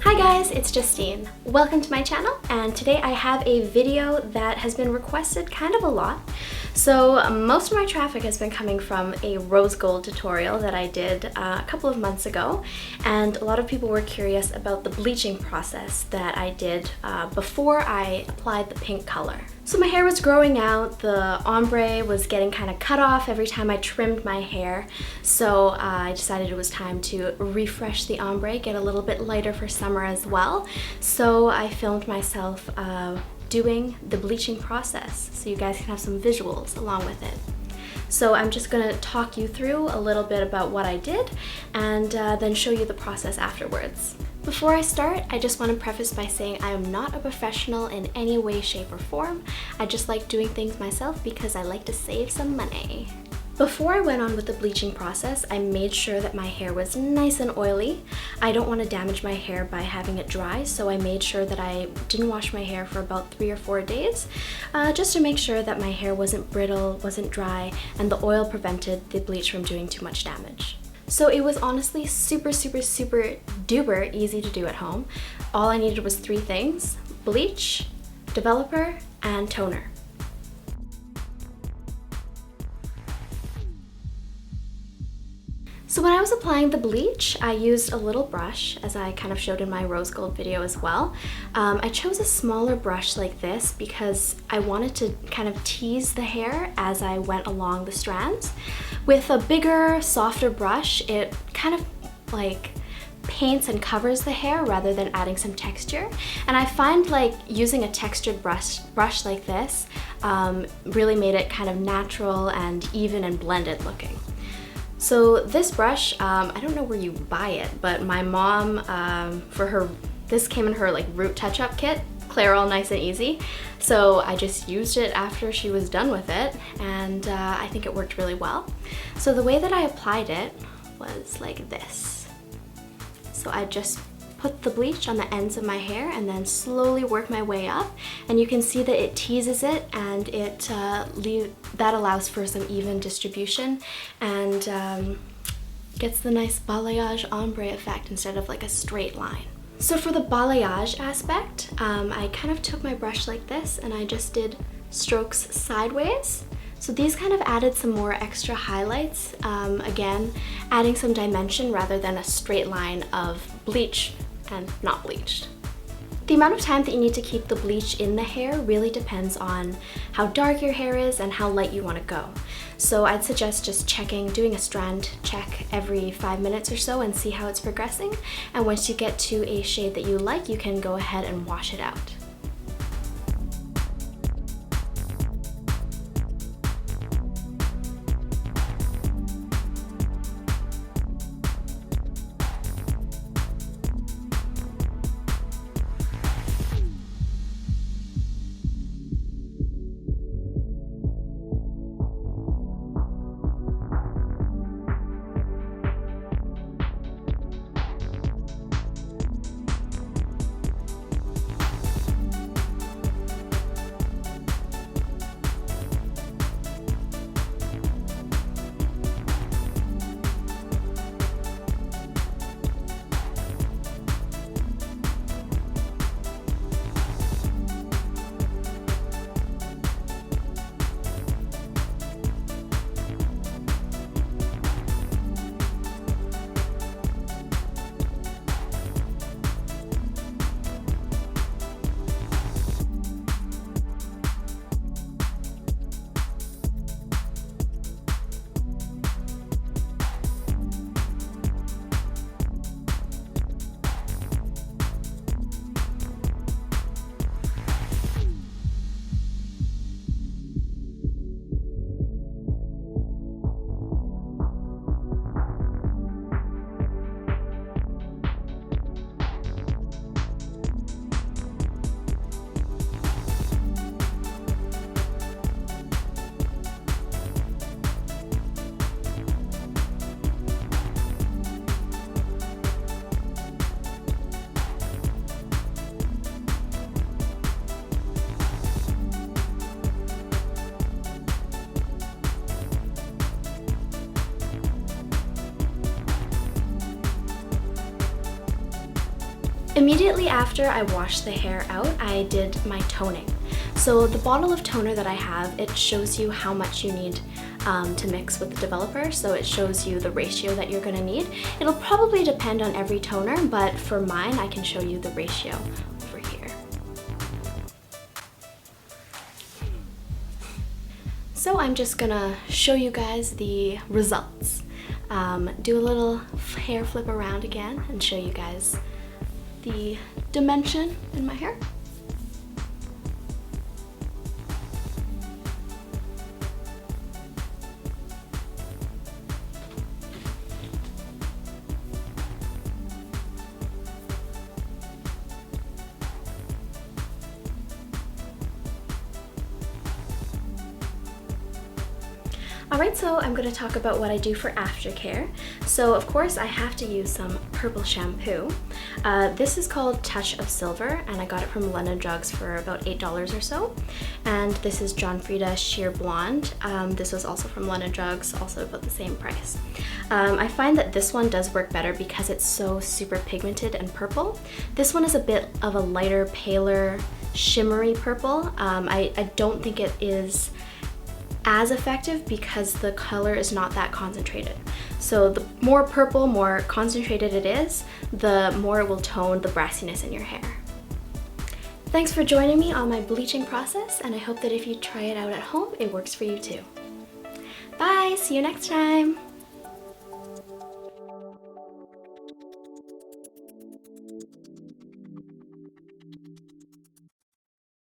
Hi guys, it's Justine. Welcome to my channel, and today I have a video that has been requested kind of a lot. So most of my traffic has been coming from a rose gold tutorial that I did a couple of months ago, and a lot of people were curious about the bleaching process that I did before I applied the pink color. So my hair was growing out, the ombre was getting kind of cut off every time I trimmed my hair, so I decided it was time to refresh the ombre, get a little bit lighter for summer as well. So I filmed myself doing the bleaching process so you guys can have some visuals along with it. So I'm just going to talk you through a little bit about what I did and then show you the process afterwards. Before I start, I just want to preface by saying I am not a professional in any way, shape, or form. I just like doing things myself because I like to save some money. Before I went on with the bleaching process, I made sure that my hair was nice and oily. I don't want to damage my hair by having it dry, so I made sure that I didn't wash my hair for about 3 or 4 days, just to make sure that my hair wasn't brittle, wasn't dry, and the oil prevented the bleach from doing too much damage. So it was honestly super duper easy to do at home. All I needed was 3 things: bleach, developer, and toner. So when I was applying the bleach, I used a little brush, as I kind of showed in my rose gold video as well. I chose a smaller brush like this because I wanted to kind of tease the hair as I went along the strands. With a bigger, softer brush, it kind of like paints and covers the hair rather than adding some texture. And I find like using a textured brush like this really made it kind of natural and even and blended looking. So this brush, I don't know where you buy it, but my mom, this came in her like root touch-up kit, Clairol Nice and Easy. So I just used it after she was done with it, and I think it worked really well. So the way that I applied it was like this. So I just put the bleach on the ends of my hair and then slowly work my way up, and you can see that it teases it, and that allows for some even distribution and gets the nice balayage ombre effect instead of like a straight line. So for the balayage aspect, I kind of took my brush like this and I just did strokes sideways. So these kind of added some more extra highlights, again adding some dimension rather than a straight line of bleach and not bleached. The amount of time that you need to keep the bleach in the hair really depends on how dark your hair is and how light you want to go. So I'd suggest just doing a strand check every 5 minutes or so and see how it's progressing. And once you get to a shade that you like, you can go ahead and wash it out. Immediately after I washed the hair out, I did my toning. So the bottle of toner that I have, it shows you how much you need to mix with the developer, so it shows you the ratio that you're going to need. It'll probably depend on every toner, but for mine I can show you the ratio over here. So I'm just gonna show you guys the results. Do a little hair flip around again and show you guys the dimension in my hair. Alright, so I'm going to talk about what I do for aftercare. So of course I have to use some purple shampoo. This is called Touch of Silver, and I got it from London Drugs for about $8 or so. And this is John Frieda Sheer Blonde. This was also from London Drugs, also about the same price. I find that this one does work better because it's so super pigmented and purple. This one is a bit of a lighter, paler, shimmery purple. I don't think it is as effective because the color is not that concentrated. So the more purple, more concentrated it is, the more it will tone the brassiness in your hair. Thanks for joining me on my bleaching process, and I hope that if you try it out at home, it works for you too. Bye, see you next time.